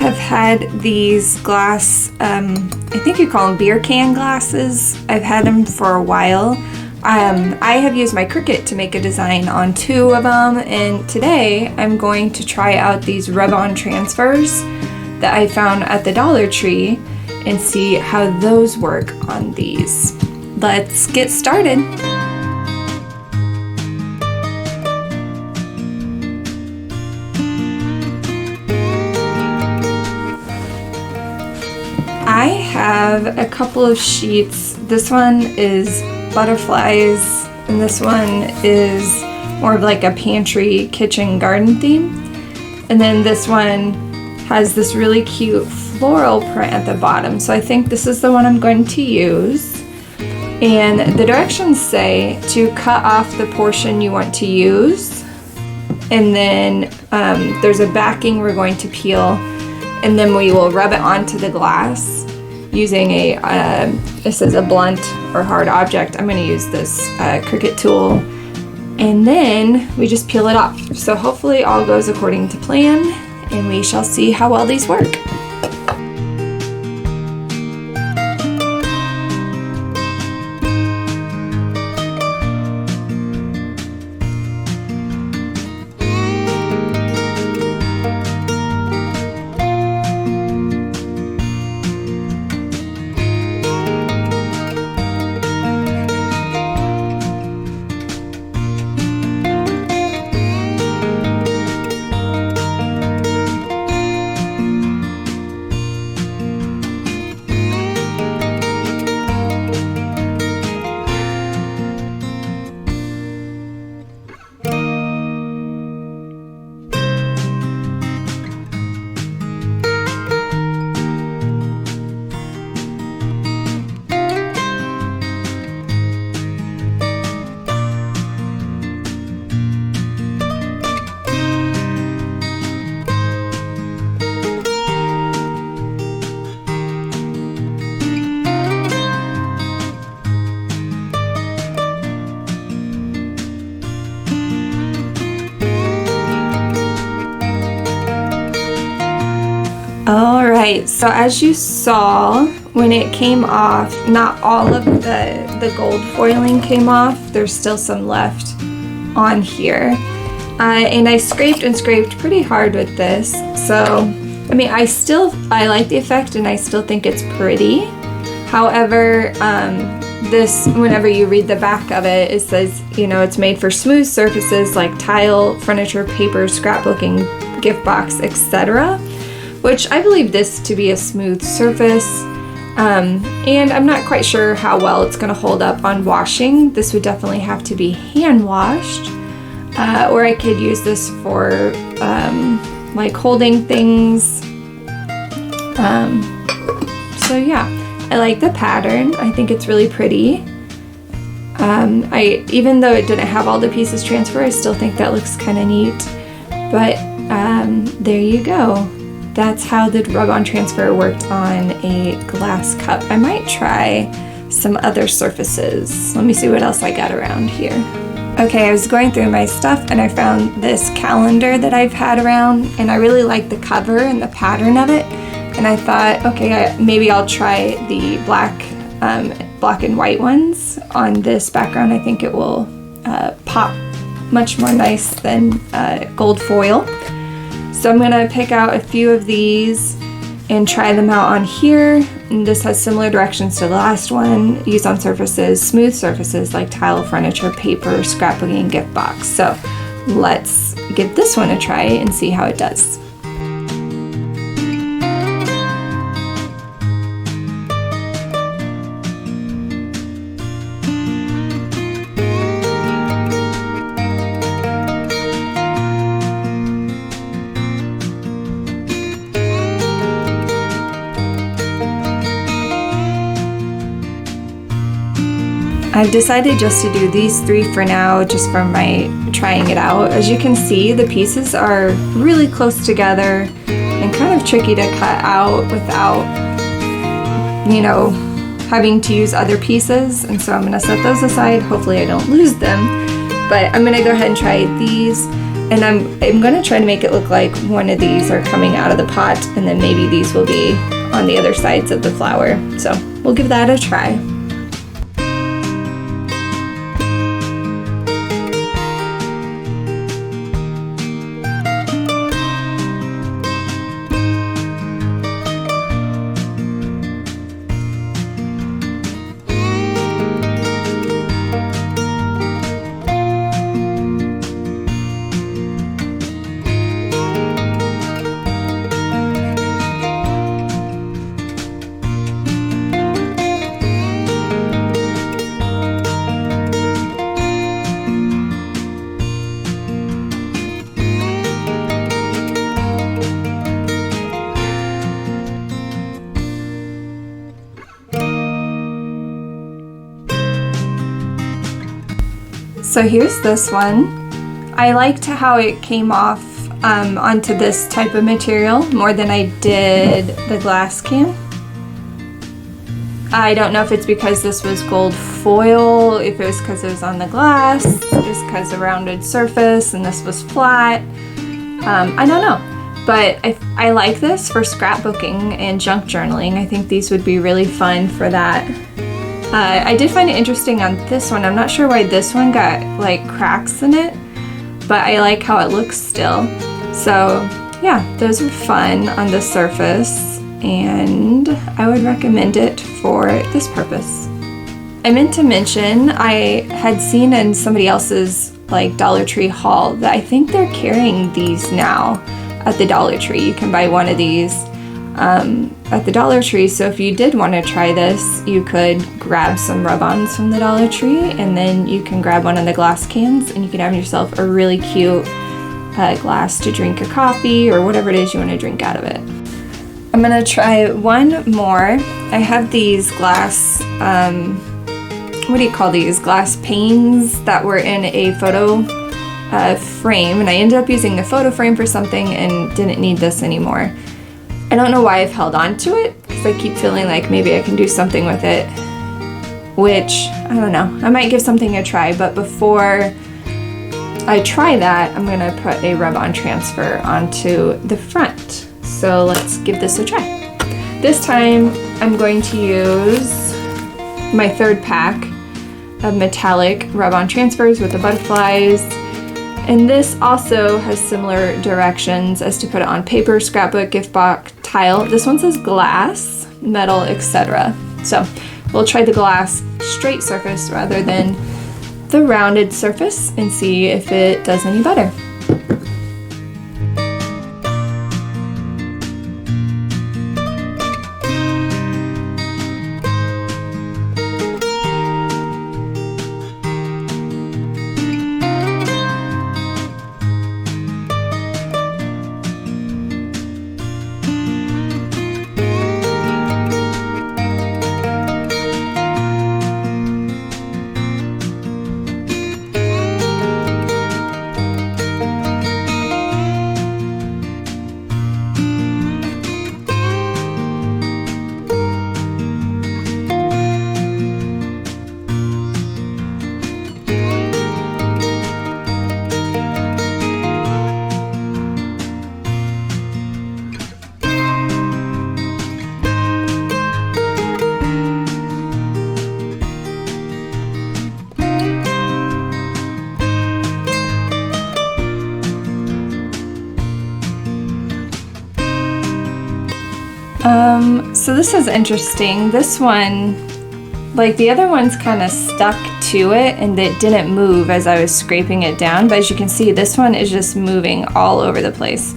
have had these glass, I think you call them beer can glasses. I've had them for a while. I have used my Cricut to make a design on 2 of them, and today I'm going to try out these rub-on transfers that I found at the Dollar Tree and see how those work on these. Let's get started. I have a couple of sheets. This one is butterflies, and this one is more of like a pantry, kitchen, garden theme. And then this one has this really cute floral print at the bottom. So I think this is the one I'm going to use. And the directions say to cut off the portion you want to use. And then there's a backing we're going to peel. And then we will rub it onto the glass using it says a blunt or hard object. I'm going to use this Cricut tool, and then we just peel it off. So hopefully all goes according to plan, and we shall see how well these work. Alright, so as you saw, when it came off, not all of the gold foiling came off. There's still some left on here. And I scraped and scraped pretty hard with this. So, I mean, I like the effect and I still think it's pretty. However, this, whenever you read the back of it, it says, you know, it's made for smooth surfaces like tile, furniture, paper, scrapbooking, gift box, etc. Which I believe this to be a smooth surface, and I'm not quite sure how well it's going to hold up on washing. This would definitely have to be hand washed, or I could use this for like holding things. So yeah, I like the pattern. I think it's really pretty. Even though it didn't have all the pieces transfer, I still think that looks kind of neat. But there you go. That's how the rub-on transfer worked on a glass cup. I might try some other surfaces. Let me see what else I got around here. Okay, I was going through my stuff and I found this calendar that I've had around, and I really like the cover and the pattern of it. And I thought, okay, maybe I'll try the black and white ones on this background. I think it will pop much more nice than gold foil. So I'm gonna pick out a few of these and try them out on here. And this has similar directions to the last one. Use on surfaces, smooth surfaces like tile, furniture, paper, scrapbooking, and gift box. So let's give this one a try and see how it does. I've decided just to do these 3 for now, just for my trying it out. As you can see, the pieces are really close together and kind of tricky to cut out without, you know, having to use other pieces. And so I'm gonna set those aside. Hopefully I don't lose them. But I'm gonna go ahead and try these. And I'm going to try to make it look like one of these are coming out of the pot, and then maybe these will be on the other sides of the flower. So we'll give that a try. So here's this one. I liked how it came off onto this type of material more than I did the glass can. I don't know if it's because this was gold foil, if it was because it was on the glass, just because of rounded surface and this was flat. I don't know. But I like this for scrapbooking and junk journaling. I think these would be really fun for that. I did find it interesting on this one. I'm not sure why this one got like cracks in it, but I like how it looks still. So yeah, those are fun on the surface, and I would recommend it for this purpose. I meant to mention I had seen in somebody else's like Dollar Tree haul that I think they're carrying these now at the Dollar Tree. You can buy one of these at the Dollar Tree. So if you did want to try this, you could grab some rub-ons from the Dollar Tree, and then you can grab one of the glass cans, and you can have yourself a really cute glass to drink your coffee or whatever it is you want to drink out of it. I'm gonna try one more. I have these glass, what do you call these? Glass panes that were in a photo frame, and I ended up using the photo frame for something and didn't need this anymore. I don't know why I've held on to it, because I keep feeling like maybe I can do something with it, which, I don't know, I might give something a try, but before I try that, I'm gonna put a rub-on transfer onto the front. So let's give this a try. This time I'm going to use my third pack of metallic rub-on transfers with the butterflies. And this also has similar directions as to put it on paper, scrapbook, gift box, tile. This one says glass, metal, etc. So we'll try the glass straight surface rather than the rounded surface and see if it does any better. So this is interesting. This one, like the other one's kind of stuck to it and it didn't move as I was scraping it down, but as you can see, this one is just moving all over the place.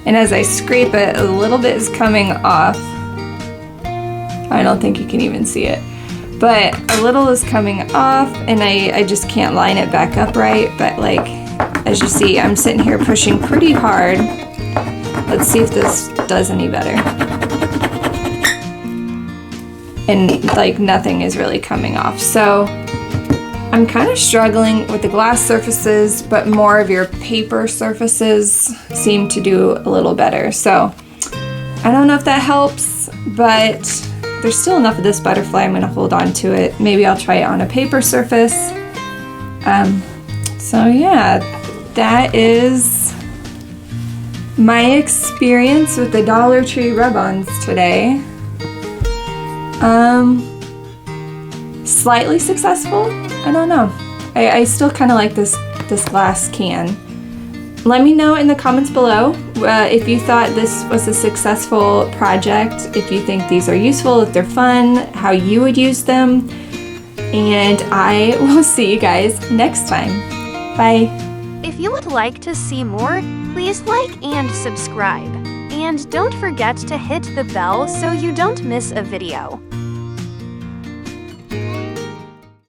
And as I scrape it, a little bit is coming off. I don't think you can even see it, but a little is coming off, and I just can't line it back up right. But like, as you see, I'm sitting here pushing pretty hard. Let's see if this does any better. And like nothing is really coming off. So I'm kind of struggling with the glass surfaces, but more of your paper surfaces seem to do a little better. So I don't know if that helps, but there's still enough of this butterfly. I'm gonna hold on to it. Maybe I'll try it on a paper surface. So yeah, that is my experience with the Dollar Tree rub-ons today. Slightly successful? I don't know. I still kind of like this glass can. Let me know in the comments below if you thought this was a successful project, if you think these are useful, if they're fun, how you would use them. And I will see you guys next time. Bye. If you would like to see more, please like and subscribe. And don't forget to hit the bell so you don't miss a video.